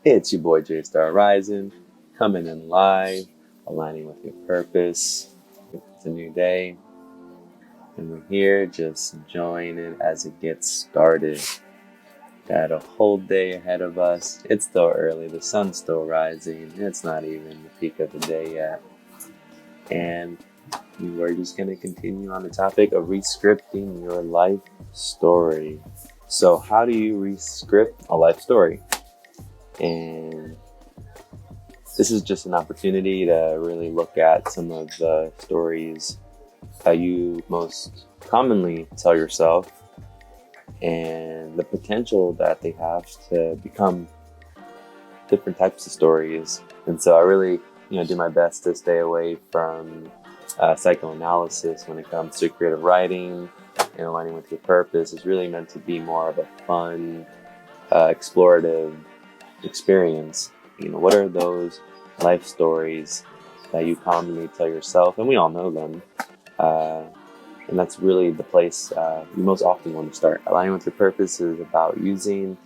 It's your boy J Star Rising, coming in live, aligning with your purpose. It's a new day, and we're here just enjoying it as it gets started. Got a whole day ahead of us. It's still early, the sun's still rising. It's not even the peak of the day yet. And we're just going to continue on the topic of rescripting your life story. So, how do you rescript a life story? And this is just an opportunity to really look at some of the stories that you most commonly tell yourself and the potential that they have to become different types of stories. And so I really, do my best to stay away from psychoanalysis when it comes to creative writing and aligning with your purpose. Is really meant to be more of a fun, explorative experience. What are those life stories that you commonly tell yourself? And we all know them. And that's really the place you most often want to start. Aligning with your purpose is about using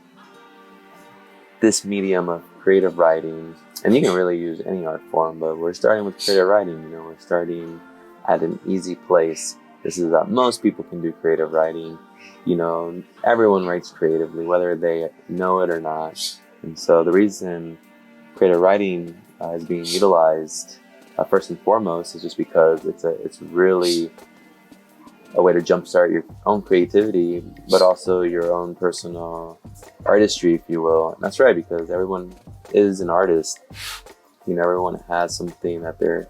this medium of creative writing. And you can really use any art form, but we're starting with creative writing. We're starting at an easy place. This is that most people can do creative writing. Everyone writes creatively, whether they know it or not. And so the reason creative writing is being utilized first and foremost is just because it's really a way to jumpstart your own creativity, but also your own personal artistry, if you will. And that's right, because everyone is an artist. Everyone has something that they're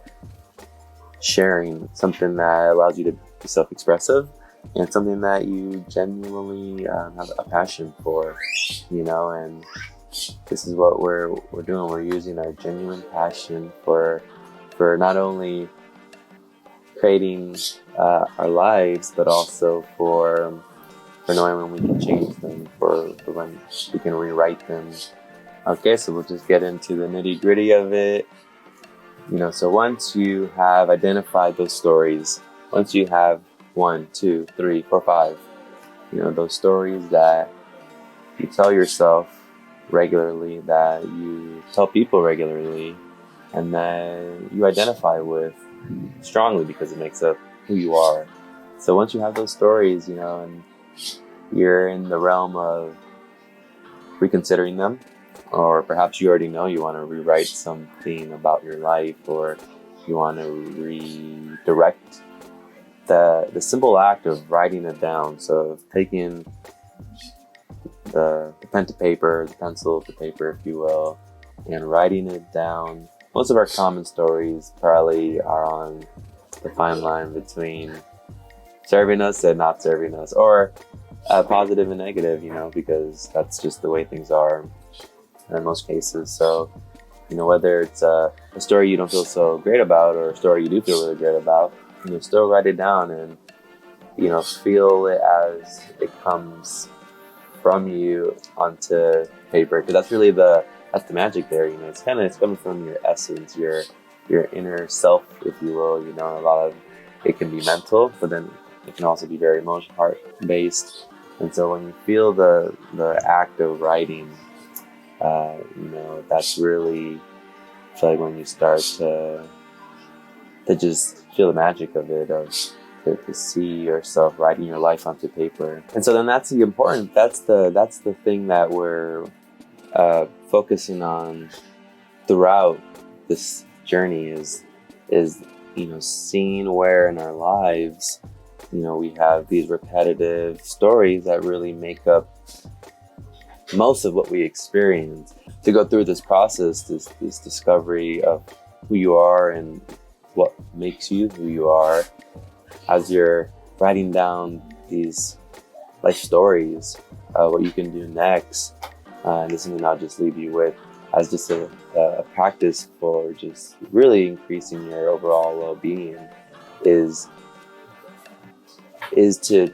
sharing, something that allows you to be self-expressive, and something that you genuinely have a passion for. And this is what we're doing. We're using our genuine passion for not only creating our lives, but also for knowing when we can change them, for when we can rewrite them. Okay, so we'll just get into the nitty gritty of it. So once you have identified those stories, once you have 1, 2, 3, 4, 5, those stories that you tell yourself regularly, that you tell people regularly, and that you identify with strongly because it makes up who you are. So once you have those stories, and you're in the realm of reconsidering them, or perhaps you already know you want to rewrite something about your life, or you want to redirect the simple act of writing it down. So taking the pen to paper, the pencil to paper, if you will, and writing it down. Most of our common stories probably are on the fine line between serving us and not serving us, or positive and negative, because that's just the way things are in most cases. So, whether it's a story you don't feel so great about or a story you do feel really great about, still write it down and, feel it as it comes from you onto paper, because that's really that's the magic there. It's coming from your essence, your inner self, if you will. A lot of it can be mental, but then it can also be very emotional, heart based. And so when you feel the act of writing, that's really, I feel like, when you start to just feel the magic of it, of to see yourself writing your life onto paper. And so then that's the thing that we're focusing on throughout this journey is seeing where in our lives we have these repetitive stories that really make up most of what we experience. To go through this process, this discovery of who you are and what makes you who you are, as you're writing down these life stories, what you can do next. And this is something I'll just leave you with as just a practice for just really increasing your overall well-being, is to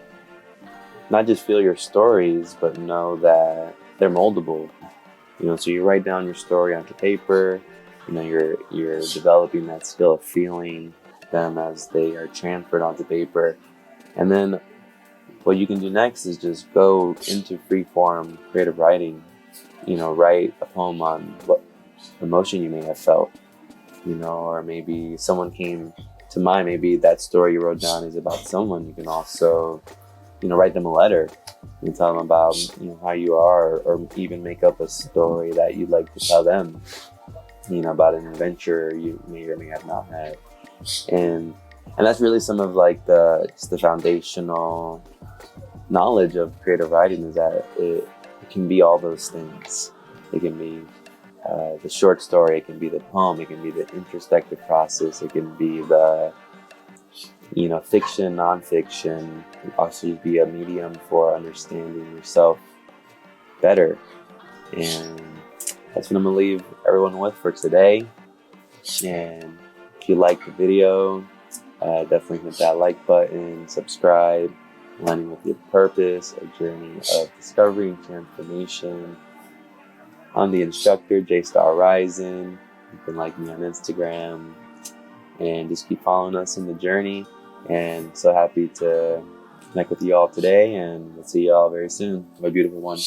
not just feel your stories, but know that they're moldable. So you write down your story onto paper. You're developing that skill of feeling them as they are transferred onto paper. And then what you can do next is just go into free form creative writing write a poem on what emotion you may have felt, or maybe someone came to mind. Maybe that story you wrote down is about someone. You can also, write them a letter and tell them about, how you are, or even make up a story that you'd like to tell them, about an adventure you may or may have not had. And that's really some of like just the foundational knowledge of creative writing, is that it can be all those things. It can be the short story, it can be the poem, it can be the introspective process, it can be the fiction, nonfiction. It can also be a medium for understanding yourself better. And that's what I'm gonna leave everyone with for today. And if you like the video, definitely hit that like button, subscribe. Aligning with your purpose, a journey of discovery and transformation. I'm the instructor, J-Star Rising. You can like me on Instagram and just keep following us in the journey. And so happy to connect with you all today, and we'll see you all very soon. Have a beautiful one.